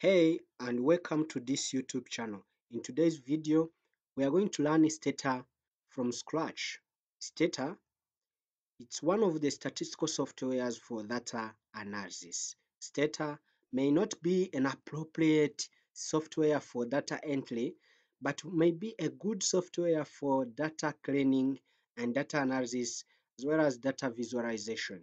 Hey, and welcome to this YouTube channel. In today's video, we are going to learn STATA from scratch. STATA, it's one of the statistical softwares for data analysis. STATA may not be an appropriate software for data entry, but may be a good software for data cleaning and data analysis, as well as data visualization.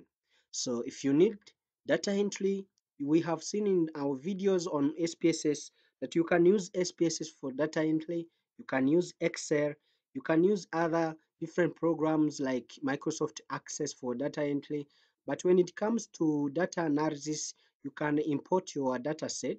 So if you need data entry, we have seen in our videos on SPSS that you can use SPSS for data entry, you can use Excel, you can use other different programs like Microsoft Access for data entry. But when it comes to data analysis, you can import your data set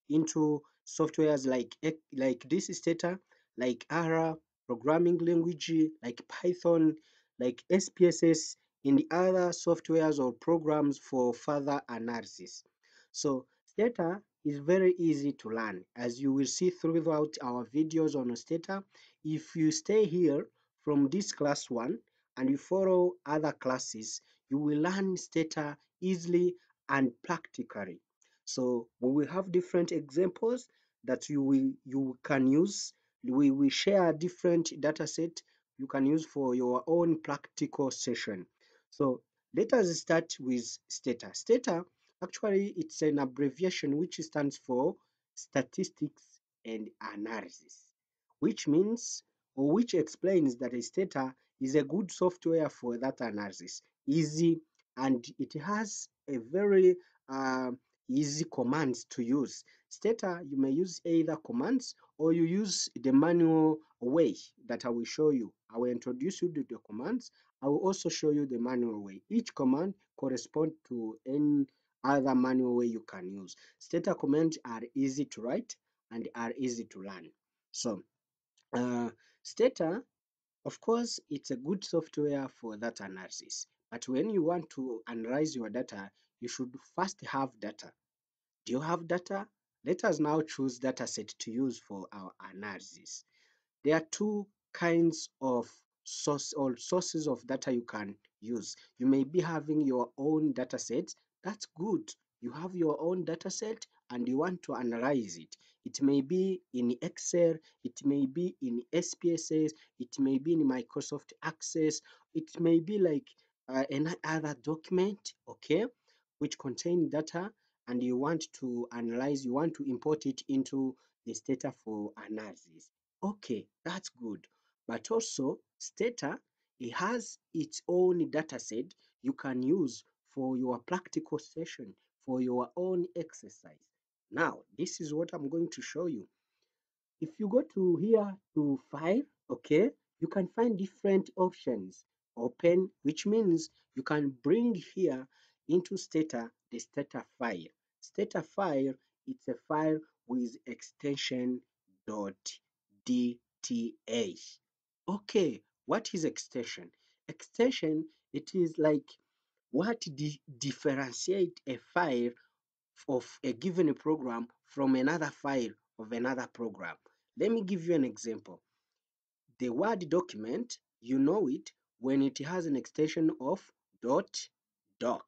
into softwares like this STATA, like R, programming language, like Python, like SPSS, in the other softwares or programs for further analysis. So STATA is very easy to learn, as you will see throughout our videos on STATA. If you stay here from this class 1 and you follow other classes, you will learn STATA easily and practically. So we will have different examples that you can use. We will share different data set you can use for your own practical session. So let us start with STATA. STATA, actually, it's an abbreviation which stands for Statistics and Analysis, which means or which explains that a STATA is a good software for data analysis, easy, and it has a very easy commands to use. STATA, you may use either commands or you use the manual way that I will show you. I will introduce you to the commands. I will also show you the manual way. Each command corresponds to any other manual way you can use. STATA commands are easy to write and are easy to learn. So, uh, STATA, of course, it's a good software for data analysis. But when you want to analyze your data, you should first have data. Do you have data? Let us now choose data set to use for our analysis. There are two kinds of sources of data you can use. You may be having your own data set. That's good. You have your own data set and you want to analyze it. It may be in Excel, it may be in SPSS, it may be in Microsoft Access, it may be like another document, okay, which contain data, and you want to analyze, you want to import it into the STATA for analysis. Okay, that's good. But also, STATA, it has its own data set you can use for your practical session, for your own exercise. Now, this is what I'm going to show you. If you go to here to file, okay, you can find different options. Open, which means you can bring here into STATA the STATA file. STATA file, it's a file with extension .dta. Okay, what is extension? Extension, it is like what differentiate a file of a given program from another file of another program. Let me give you an example. The Word document, you know it when it has an extension of .doc,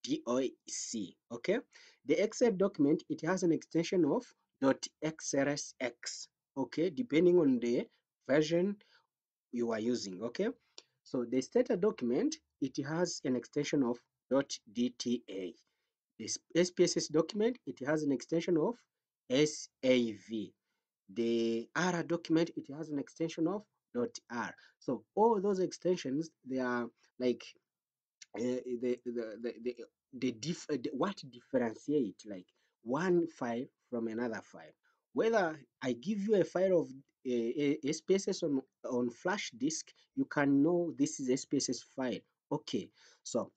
D-O-C, okay? The Excel document, it has an extension of .xlsx, okay? Depending on the version you are using, okay? So the STATA document, it has an extension of .dta. This SPSS document, it has an extension of SAV. The R document, it has an extension of .r. So all those extensions, they are like what differentiate like one file from another file. Whether I give you a file of a SPSS on flash disk, you can know this is a SPSS file. Okay, so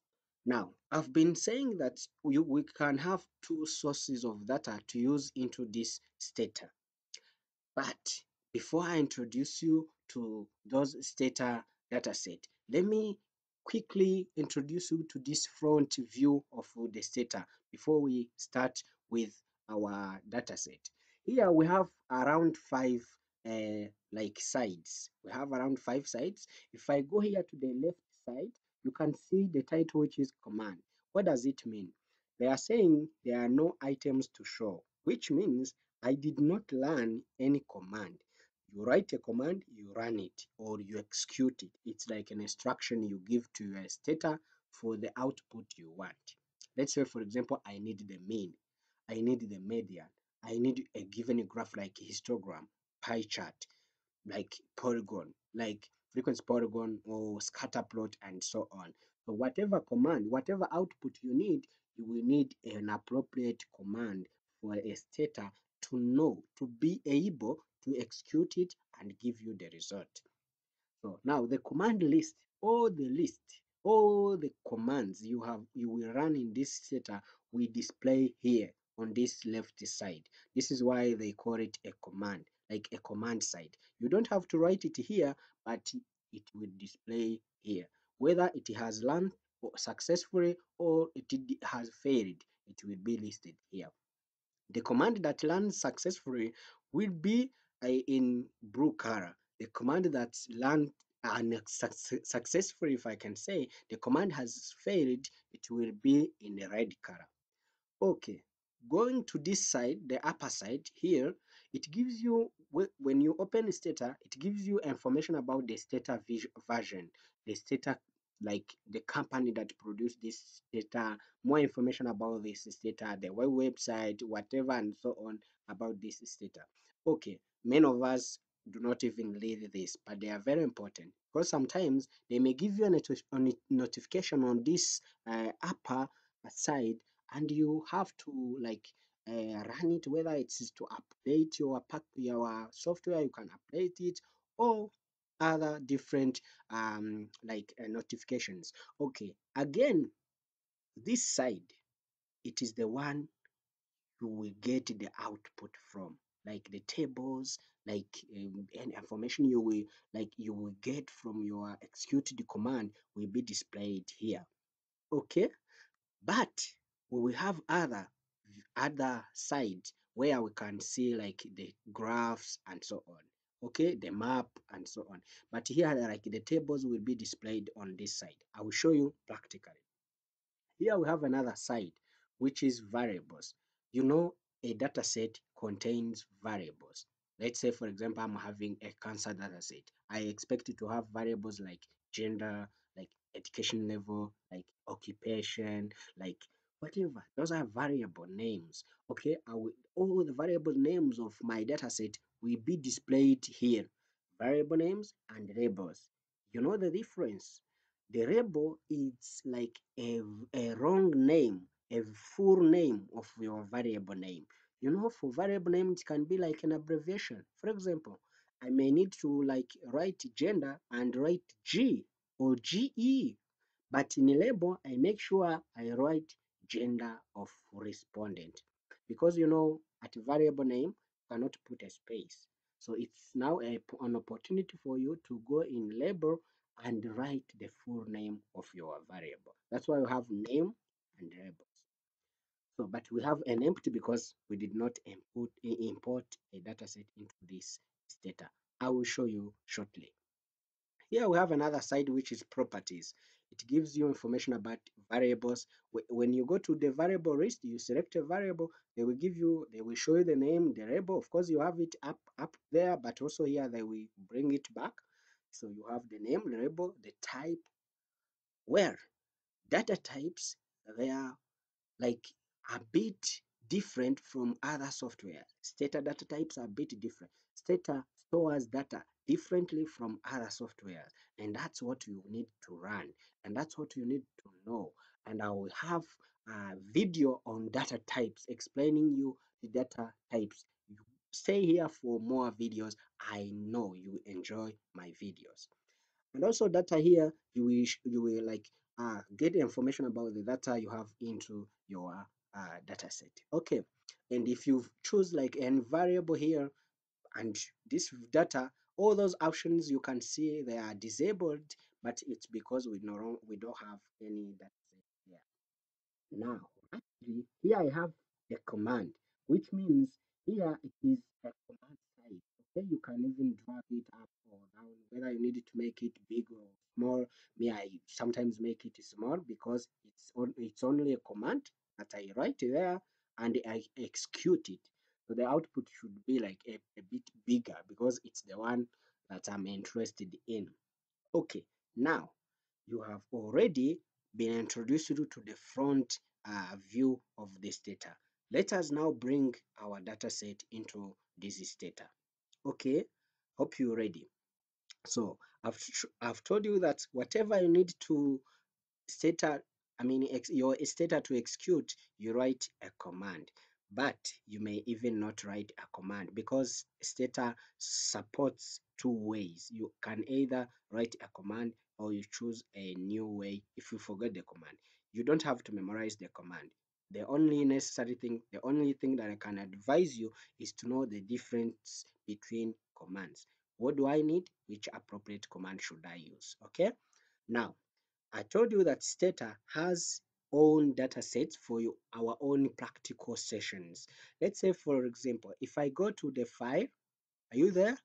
now I've been saying that we can have two sources of data to use into this STATA. But before I introduce you to those STATA dataset, let me quickly introduce you to this front view of the STATA before we start with our dataset. Here we have around five like sides. We have around 5 sides. If I go here to the left side, you can see the title, which is command. What does it mean? They are saying there are no items to show. which means I did not learn any command. You write a command, you run it, or you execute it. It's like an instruction you give to your stata for the output you want. Let's say, for example, I need the mean, I need the median, I need a given graph like histogram, pie chart, like polygon, like frequency polygon or scatter plot, and so on. So whatever command, whatever output you need, you will need an appropriate command for a stata to know, to be able to execute it and give you the result. So now the command list, all the commands you will run in this stata will display here on this left side. This is why they call it a command, like a command side. You don't have to write it here, but it will display here. Whether it has run successfully or it has failed, it will be listed here. The command that runs successfully will be in blue color. The command that runs successfully, if I can say, the command has failed, it will be in the red color. Okay, going to this side, the upper side here, it gives you, when you open Stata, it gives you information about the Stata version, the Stata, like the company that produced this Stata, more information about this Stata, the website, whatever, and so on about this Stata. Okay, many of us do not even read this, but they are very important because sometimes they may give you a notification on this upper side, and you have to like run it, whether it's to update your software, you can update it, or other different notifications. Okay, again, this side, it is the one you will get the output from, like the tables, like any information you will get from your executed command will be displayed here. Okay, but we will have other sides where we can see like the graphs and so on. Okay, the map and so on. But here, like the tables will be displayed on this side. I will show you practically. Here we have another side, which is variables. You know, a data set contains variables. Let's say, for example, I'm having a cancer data set. I expect it to have variables like gender, like education level, like occupation, like whatever. Those are variable names. Okay, all the variable names of my data set will be displayed here. Variable names and labels. You know the difference? The label is like a wrong name, a full name of your variable name. You know, for variable name, it can be like an abbreviation. For example, I may need to like write gender and write G or GE, but in a label, I make sure I write gender of respondent, because you know, at variable name, you cannot put a space. So it's now an opportunity for you to go in label and write the full name of your variable. That's why you have name and labels. So, but we have an empty because we did not import a dataset into this data. I will show you shortly. Here we have another side, which is properties. It gives you information about variables. When you go to the variable list, you select a variable, they will show you the name, the label. Of course, you have it up there, but also here they will bring it back. So you have the name, the label, the type, where data types, they are like a bit different from other software. Stata data types are a bit different. Stata stores data differently from other software, and that's what you need to run, and that's what you need to know. And I will have a video on data types explaining you the data types. You stay here for more videos. I know you enjoy my videos. And also data here, you will like get information about the data you have into your data set. Okay, and if you choose like an variable here and this data, all those options you can see they are disabled, but it's because we don't have any data set here. Now, actually, here I have a command, which means here it is a command side. Okay, you can even drag it up or down, whether you need to make it big or small. Me, I sometimes make it small because it's only a command that I write there and I execute it. So the output should be like a bit bigger because it's the one that I'm interested in. Okay, now you have already been introduced to the front view of this data. Let us now bring our data set into this data. Okay, hope you're ready. So I've told you that whatever you need to STATA, your STATA to execute, you write a command. But you may even not write a command because STATA supports two ways. You can either write a command or you choose a new way if you forget the command. You don't have to memorize the command. The only thing that I can advise you is to know the difference between commands. What do I need? Which appropriate command should I use? Okay. Now, I told you that STATA has own data sets for our own practical sessions. Let's say, for example, if I go to the file, are you there?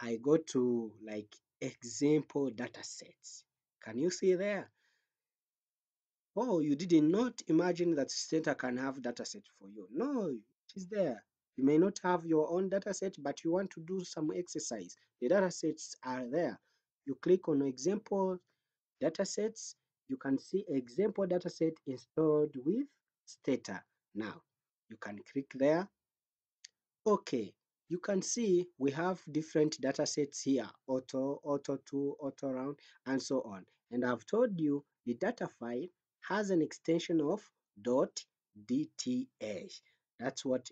I go to like example data sets. Can you see there? Oh, you did not imagine that STATA can have data set for you. No, it is there. You may not have your own data set, but you want to do some exercise. The data sets are there. You click on example datasets, you can see example dataset installed with STATA. Now, you can click there. Okay, you can see we have different datasets here, auto, auto2, auto round, and so on. And I've told you the data file has an extension of .dth. That's what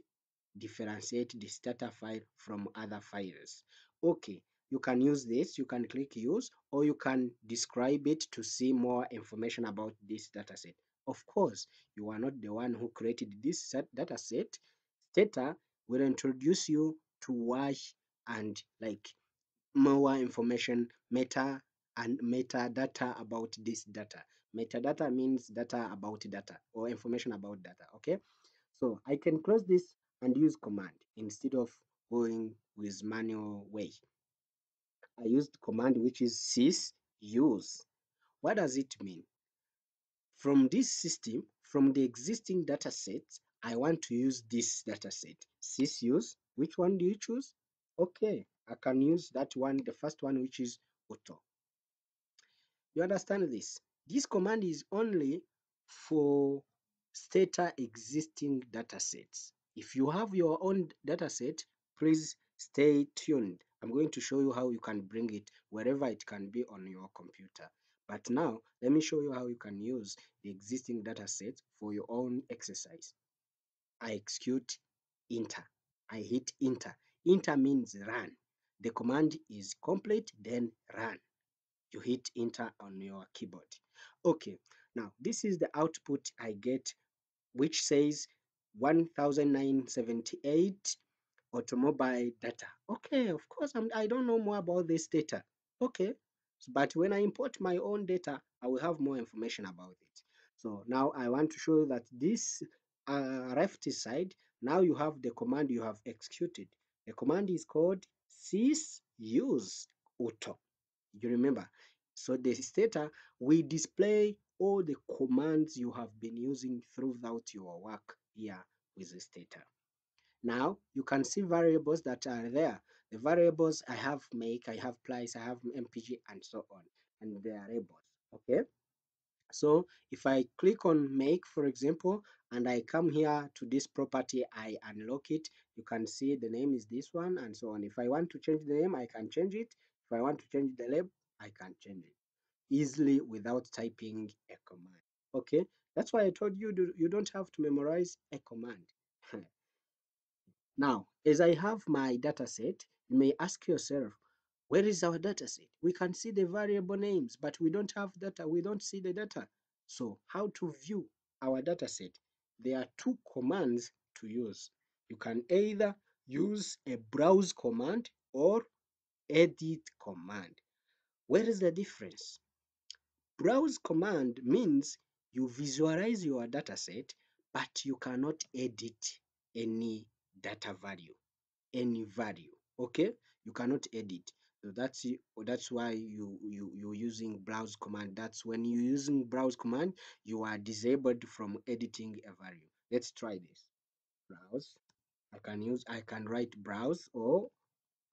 differentiate this data file from other files. Okay, you can use this, you can click use, or you can describe it to see more information about this dataset. Of course, you are not the one who created this dataset. STATA will introduce you to watch and like more information, metadata about this data. Metadata means data about data or information about data. Okay, so I can close this and use command instead of going with manual way. I used command which is sys use. What does it mean? From this system, from the existing data set, I want to use this data set. Sys use, which one do you choose? Okay, I can use that one, the first one, which is auto. You understand this? This command is only for STATA existing datasets. If you have your own dataset, please stay tuned. I'm going to show you how you can bring it wherever it can be on your computer. But now, let me show you how you can use the existing dataset for your own exercise. I execute enter. I hit enter. Enter means run. The command is complete, then run. You hit enter on your keyboard. Okay, now this is the output I get, which says 1978 automobile data. Okay, of course, I don't know more about this data. Okay, but when I import my own data, I will have more information about it. So now I want to show you that this left side, now you have the command you have executed. The command is called sys use auto. You remember? So the STATA will display all the commands you have been using throughout your work here with the STATA. Now you can see variables that are there. The variables I have make, I have price, I have MPG, and so on, and they are labels. Okay. So if I click on make, for example, and I come here to this property, I unlock it, you can see the name is this one and so on. If I want to change the name, I can change it. If I want to change the label, I can change it easily without typing a command. Okay, that's why I told you you don't have to memorize a command. Now, as I have my data set, you may ask yourself, where is our data set? We can see the variable names, but we don't have data. We don't see the data. So how to view our data set? There are two commands to use. You can either use a browse command or edit command. Where is the difference? Browse command means you visualize your data set, but you cannot edit any data value, any value. Okay, you cannot edit. So that's why you're using browse command. That's when you're using browse command, you are disabled from editing a value. Let's try this. Browse I can write browse or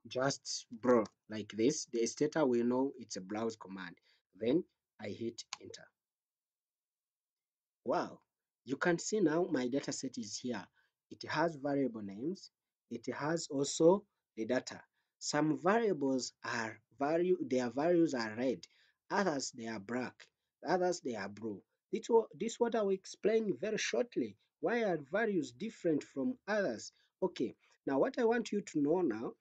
just bro like this. The STATA will know it's a browse command. Then I hit enter. Wow, you can see now my data set is here. It has variable names. It has also the data. Some variables are their values are red. Others they are black. Others they are blue. This what I will explain very shortly. Why are values different from others? Okay, now what I want you to know now,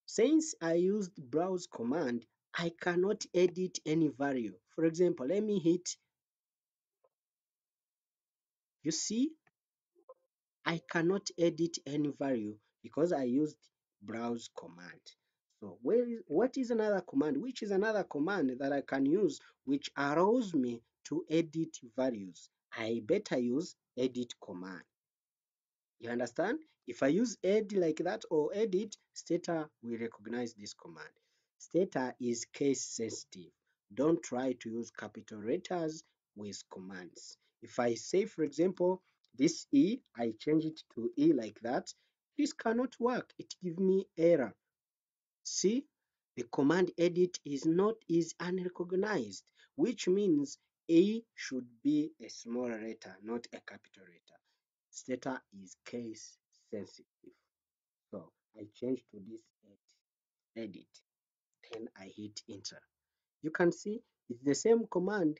since I used browse command, I cannot edit any value. For example, let me hit, you see, I cannot edit any value because I used browse command. So what is another command? Which is another command that I can use which allows me to edit values? I better use edit command. You understand? If I use ed like that or edit, STATA will recognize this command. STATA is case sensitive. Don't try to use capital letters with commands. If I say, for example, this E, I change it to E like that, this cannot work. It gives me error. See, the command edit is unrecognized, which means E should be a small letter, not a capital letter. STATA is case sensitive. So I change to this edit, then I hit enter. You can see it's the same command,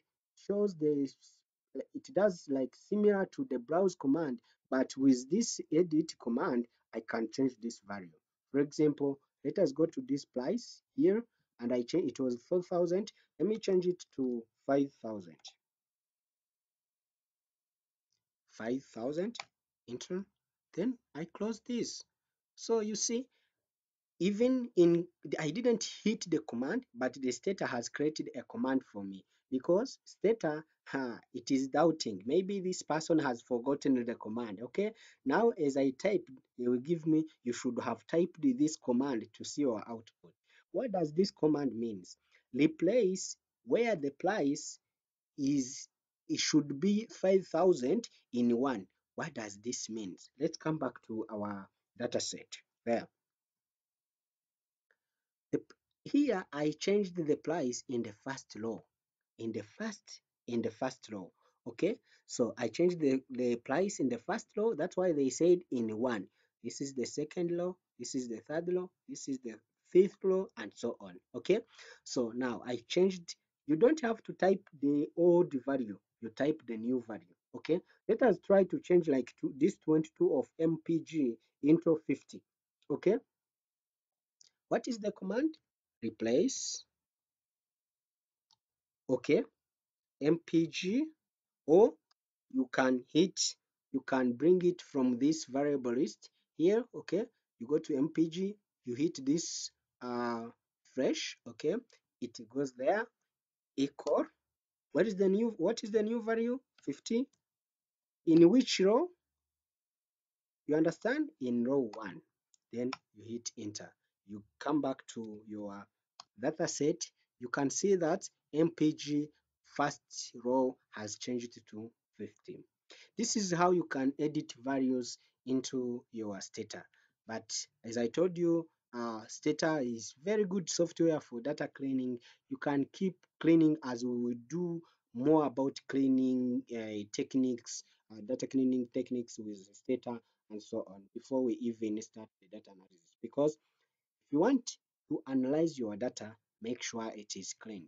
shows it does like similar to the browse command, but with this edit command, I can change this value. For example, let us go to this price here, and I change it was 4,000. Let me change it to 5,000. 5,000, enter. Then I close this. So you see, even in I didn't hit the command, but the STATA has created a command for me because STATA it is doubting maybe this person has forgotten the command. Okay, now as I type, it will give me you should have typed this command to see your output. What does this command means? Replace where the price is, it should be 5,000 in 1. What does this mean? Let's come back to our data set there. The, here I changed the price in the first row. In the first row. Okay, so I changed the price in the first row. That's why they said in 1. This is the second row, this is the third row, this is the fifth row, and so on. Okay, so now I changed. You don't have to type the old value, you type the new value. Okay, let us try to change like this 22 of mpg into 50. Okay, what is the command? Replace, okay, mpg, or you can bring it from this variable list here. Okay, you go to mpg, you hit this fresh. Okay, it goes there, equal, what is the new value? 50. In which row? You understand? In row 1. Then you hit enter. You come back to your data set. You can see that mpg first row has changed to 15. This is how you can edit values into your STATA. But as I told you, STATA is very good software for data cleaning. You can keep cleaning as we will do more about cleaning techniques, data cleaning techniques with STATA and so on before we even start the data analysis. Because if you want to analyze your data, make sure it is clean.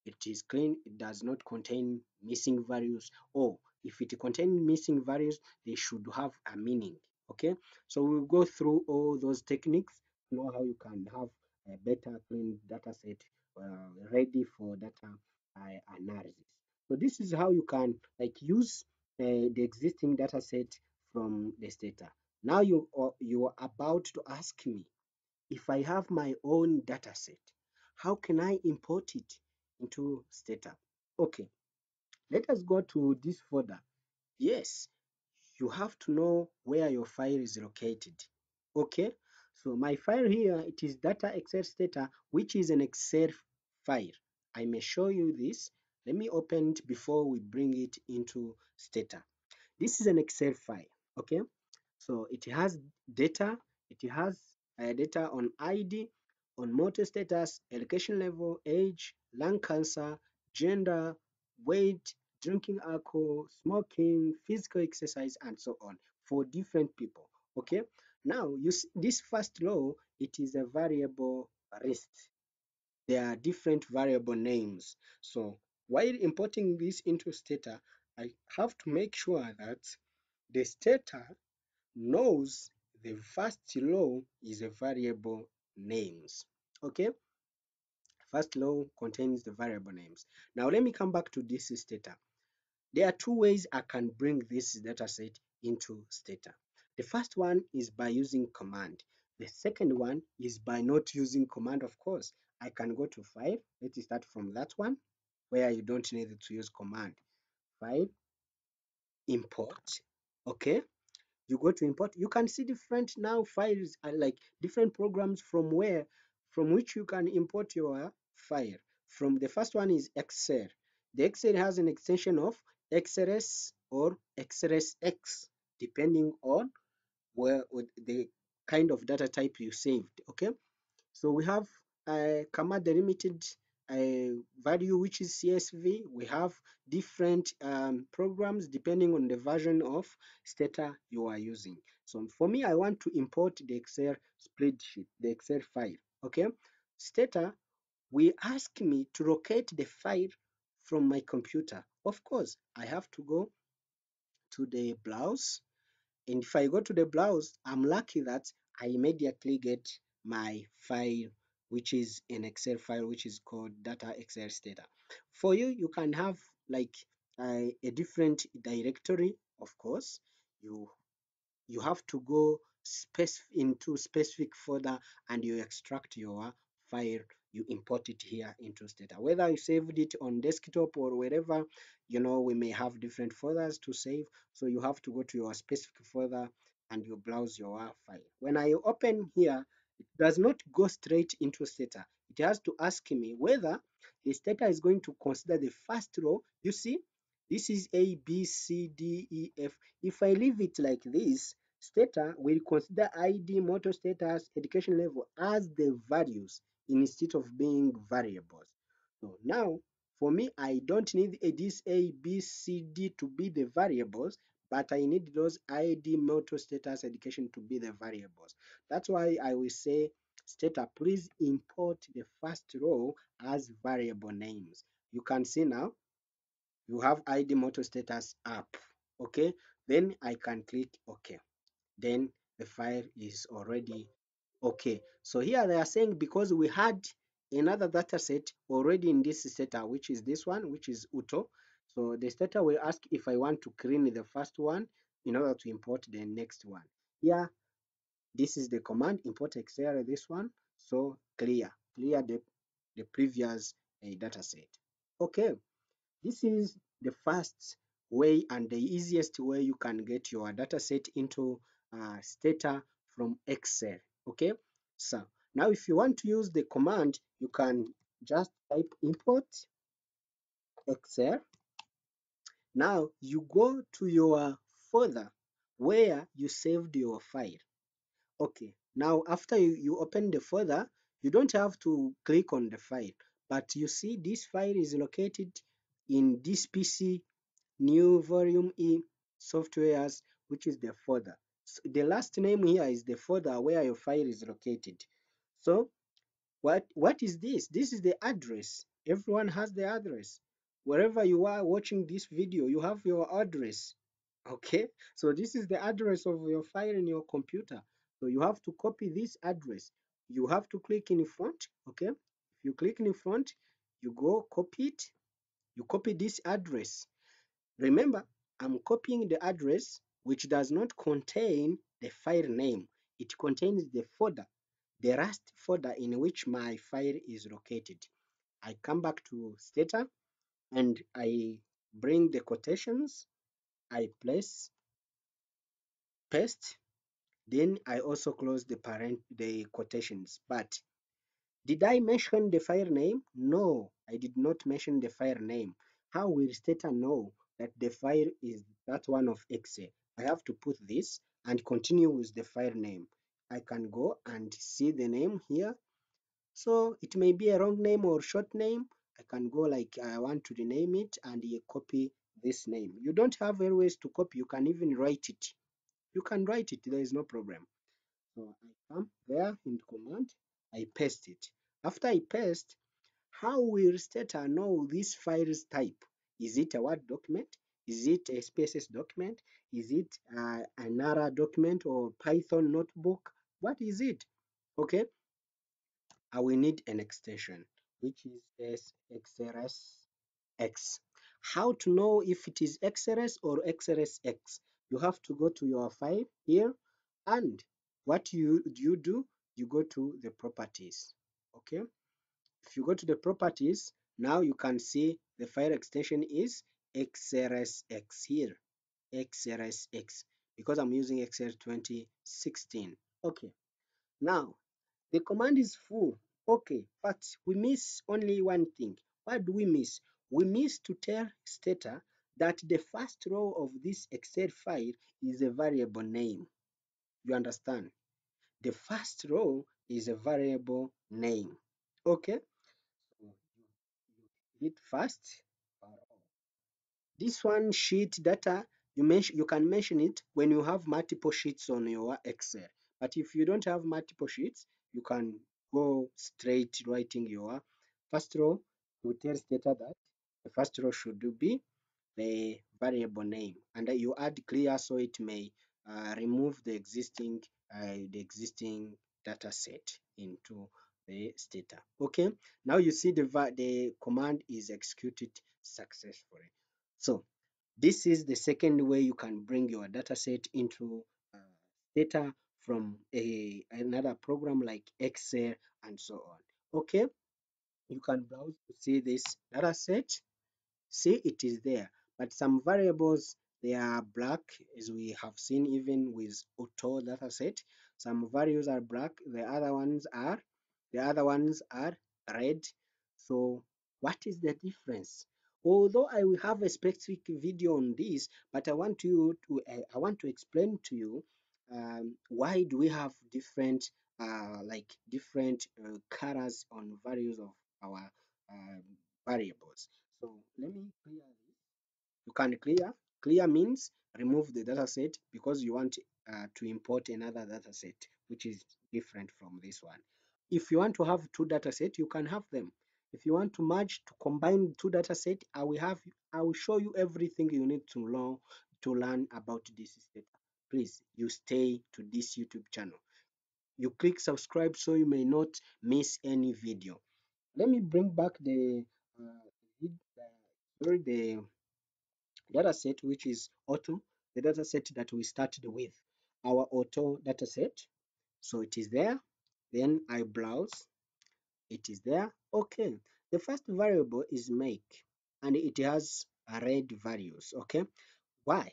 It is clean, it does not contain missing values, or if it contains missing values, they should have a meaning. Okay, so we'll go through all those techniques to know how you can have a better clean data set ready for data analysis. So this is how you can like use the existing data set from the STATA. Now you are about to ask me, if I have my own data set, how can I import it into STATA? Okay, let us go to this folder. Yes, you have to know where your file is located. Okay, so my file here, it is data excel STATA, which is an Excel file. I may show you this. Let me open it before we bring it into STATA. This is an Excel file. Okay, So it has data, it has data on ID, on motor status, education level, age, lung cancer, gender, weight, drinking alcohol, smoking, physical exercise, and so on for different people. Okay, now you see this first row, it is a variable list. There are different variable names. So while importing this into Stata, I have to make sure that the Stata knows the first row is a variable names. Okay, first row contains the variable names. Now let me come back to this Stata. There are two ways I can bring this dataset into Stata. The first one is by using command. The second one is by not using command, of course. I can go to File. Let's start from that one where you don't need to use command. File, import. Okay, you go to import. You can see different now files are like different programs from which you can import your file. From the first one is Excel. The Excel has an extension of XLS or XLSX depending on where the kind of data type you saved. Okay, so we have a comma delimited value which is CSV. We have different programs depending on the version of Stata you are using. So for me, I want to import the Excel spreadsheet, the Excel file. Okay, Stata will ask me to locate the file from my computer. Of course, I have to go to the browse, and if I go to the browse, I'm lucky that I immediately get my file, which is an Excel file, which is called data Excel Stata. For you, you can have like a different directory, of course. You you have to go into specific folder and you extract your file, you import it here into Stata. Whether you saved it on desktop or wherever, we may have different folders to save. So you have to go to your specific folder and you browse your file. When I open here, it does not go straight into Stata. It has to ask me whether the Stata is going to consider the first row. You see, this is A, B, C, D, E, F. If I leave it like this, Stata will consider ID, motor status, education level as the values instead of being variables. So now, for me, I don't need this A, B, C, D to be the variables, but I need those ID, motor status, education to be the variables. That's why I will say, Stata, please import the first row as variable names. You can see now, you have ID motor status up. Okay, then I can click OK. Then the file is already okay. So here they are saying because we had another data set already in this Stata, which is this one, which is UTO. So the Stata will ask if I want to clean the first one in order to import the next one. Here, this is the command import Excel, this one. So clear the previous data set. Okay. This is the first way and the easiest way you can get your data set into Stata from Excel. Okay, so now if you want to use the command, you can just type import Excel. Now you go to your folder where you saved your file. Okay, now after you open the folder, you don't have to click on the file, but you see this file is located in this PC new volume E softwares, which is the folder. So the last name here is the folder where your file is located. So what is this? This is the address. Everyone has the address. Wherever you are watching this video, you have your address. Okay, so this is the address of your file in your computer. So you have to copy this address. You have to click in front. Okay, if you click in front, you go copy it. You copy this address. Remember, I'm copying the address which does not contain the file name. It contains the folder, the Rust folder in which my file is located. I come back to Stata and I bring the quotations, I place, paste, then I also close the quotations. But did I mention the file name? No, I did not mention the file name. How will Stata know that the file is that one of Excel? I have to put this. and continue with the file name. I can go and see the name here. So it may be a long name or short name. I can go like I want to rename it and you copy this name. You don't have any ways to copy. You can even write it. You can write it. There is no problem. So I come there in command. I paste it. After I paste, how will STATA know this file's type? Is it a Word document? Is it a SPSS document? Is it an ARA document or Python notebook? What is it? Okay, I will need an extension, which is XRSX. How to know if it is XRS or XRSX? You have to go to your file here, and what you do, you go to the properties. Okay, if you go to the properties, now you can see the file extension is XRSX here, XRSX, because I'm using XR 2016. Okay, now the command is full. Okay, but we miss only one thing. What do we miss? We miss to tell STATA that the first row of this Excel file is a variable name. You understand? The first row is a variable name. Okay, so you hit first. This one sheet data, you can mention it when you have multiple sheets on your Excel. But if you don't have multiple sheets, you can go straight writing your first row to tell STATA that the first row should be the variable name, and you add clear so it may remove the existing data set into the STATA. Okay, now you see the command is executed successfully. So this is the second way you can bring your data set into data from another program like Excel and so on. Okay, you can browse to see this data set. See, it is there, but some variables, they are black, as we have seen even with auto dataset. Some values are black, the other ones are red. So what is the difference? Although I will have a specific video on this, but I want to explain to you why do we have different colors on values of our um, variables. So let me clear this. You can clear. Clear means remove the dataset because you want to import another dataset which is different from this one. If you want to have two datasets, you can have them. If you want to merge to combine two datasets, I will show you everything you need to learn about this data. Please, you stay to this YouTube channel. You click subscribe so you may not miss any video. Let me bring back the dataset, which is auto, the dataset that we started with, our auto dataset. So it is there. Then I browse. It is there. Okay. The first variable is make, and it has red values. Okay. Why?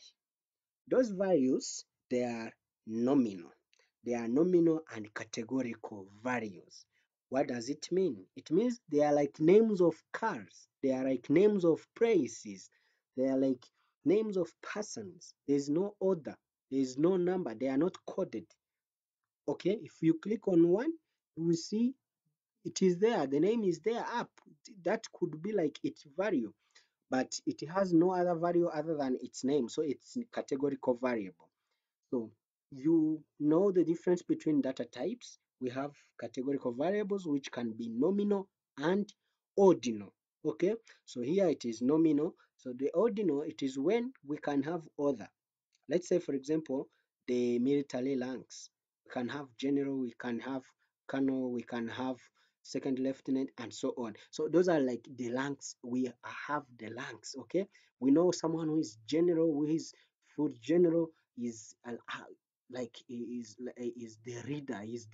Those values, they are nominal. They are nominal and categorical values. What does it mean? It means they are like names of cars. They are like names of places. They are like names of persons. There is no order. There is no number. They are not coded. Okay, if you click on one, you will see it is there. The name is there up. That could be like its value, but it has no other value other than its name. So it's a categorical variable. So you know the difference between data types. We have categorical variables which can be nominal and ordinal. Okay, so here it is nominal. So the ordinal, it is when we can have other. Let's say, for example, the military ranks. We can have general, we can have colonel, we can have second lieutenant, and so on. So those are like the ranks. We have the ranks. Okay, we know someone who is general, who is full general, is like is the reader, is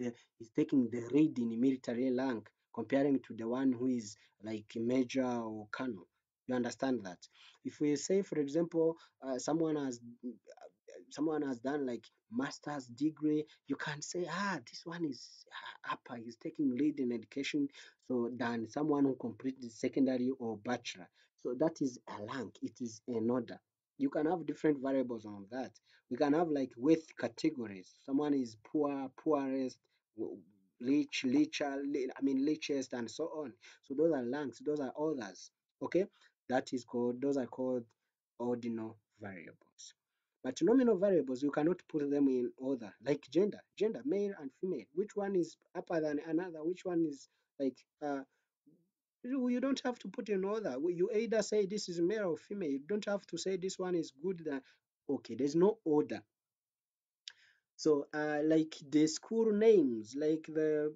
taking the read in military rank, comparing to the one who is like major or colonel. You understand that? If we say, for example, someone has done like master's degree, you can say, this one is upper, he's taking lead in education, so than someone who completed secondary or bachelor. So that is a rank, it is an order. You can have different variables on that. We can have like width categories. Someone is poor, poorest, rich, richer, I mean richest, and so on. So those are ranks, those are others. Okay, those are called ordinal variables. But nominal variables, you cannot put them in order, like gender, male and female. Which one is upper than another? Which one is like you don't have to put in order. You either say this is male or female. You don't have to say this one is good than. Okay, there's no order. So, like the school names, like the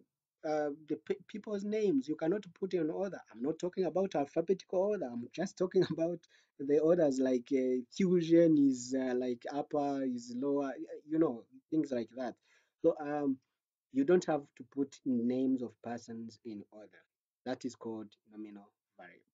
people's names, you cannot put in order. I'm not talking about alphabetical order. I'm just talking about the orders like fusion is like upper is lower, things like that. So, you don't have to put names of persons in order. That is called nominal variables,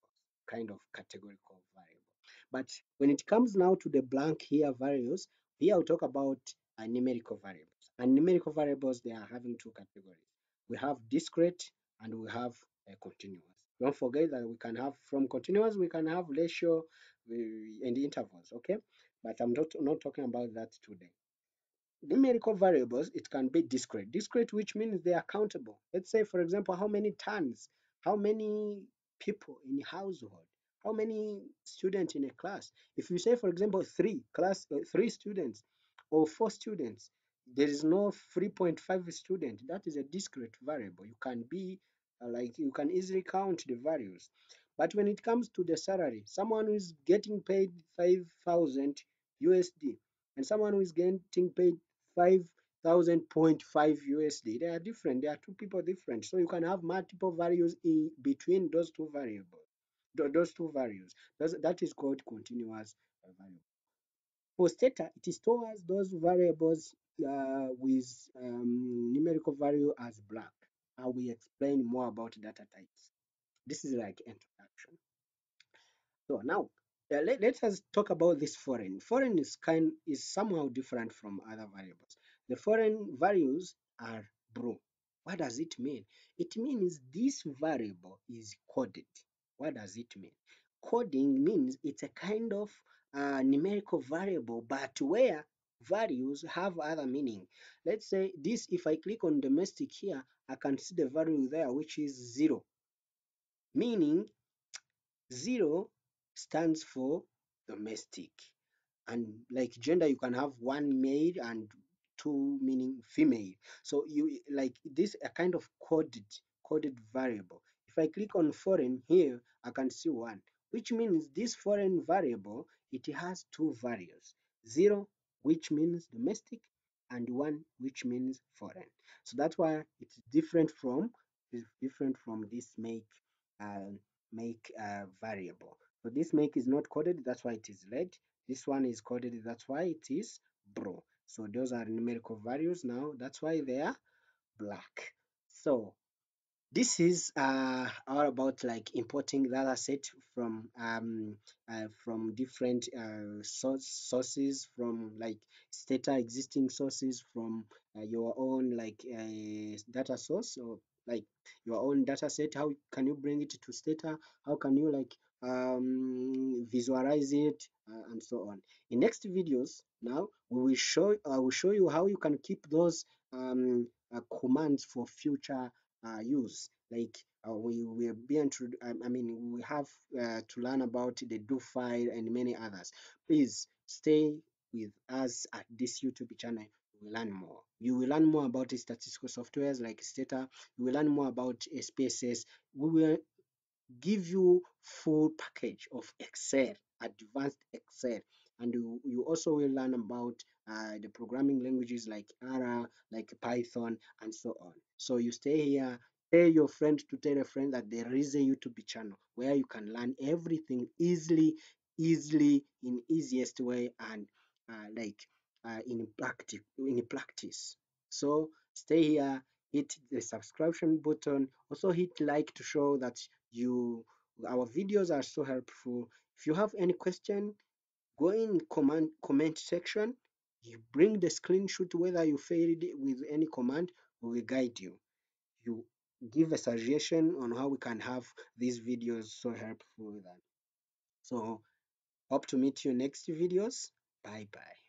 kind of categorical variable. But when it comes now to the blank here values, here I'll talk about numerical variables. And numerical variables, they are having two categories. We have discrete and we have continuous. Don't forget that we can have from continuous, we can have ratio and intervals, okay? But I'm not talking about that today. Numerical variables, it can be discrete. Discrete, which means they are countable. Let's say, for example, how many tons, how many people in a household, how many students in a class. If you say, for example, three students or four students, there is no 3.5 student. That is a discrete variable. You can be you can easily count the values. But when it comes to the salary, someone who is getting paid 5,000 USD and someone who is getting paid 5,000.5 USD. They are different. They are two people different. So you can have multiple values in between those two variables, those two values. That is called continuous variable. For theta, it stores those variables with numerical value as black. I will explain more about data types. This is like introduction. So now let us talk about this foreign. Foreign is somehow different from other variables. The foreign values are bro. What does it mean? It means this variable is coded. What does it mean? Coding means it's a kind of numerical variable, but where values have other meaning. Let's say this, if I click on domestic here, I can see the value there, which is 0, meaning 0 stands for domestic. And like gender, you can have one male and two meaning female. So you like this a kind of coded variable. If I click on foreign here, I can see one, which means this foreign variable, it has two values. 0, which means domestic, and 1, which means foreign. So that's why it's different from this uh, make variable. So this make is not coded, that's why it is red. This one is coded, that's why it is bro. So those are numerical values now, that's why they are black. So this is all about like importing data set from different sources, from like STATA existing sources, from your own like data source, or like your own data set. How can you bring it to STATA? How can you like visualize it, and so on. In next videos, now I will show you how you can keep those commands for future use. Like we will be I mean we have to learn about the do file and many others. Please stay with us at this YouTube channel. You will learn more. You will learn more about the statistical softwares like STATA. You will learn more about spaces. We will give you full package of Excel, advanced Excel, and you also will learn about the programming languages like R, like Python, and so on. So you stay here. Tell your friend to tell a friend that there is a YouTube channel where you can learn everything easily in easiest way, and in practice. So stay here, hit the subscription button, also hit like to show that you our videos are so helpful. If you have any question, go in comment section. You bring the screenshot whether you failed with any command, we will guide you. You give a suggestion on how we can have these videos so helpful with that. So Hope to meet you next videos. Bye bye.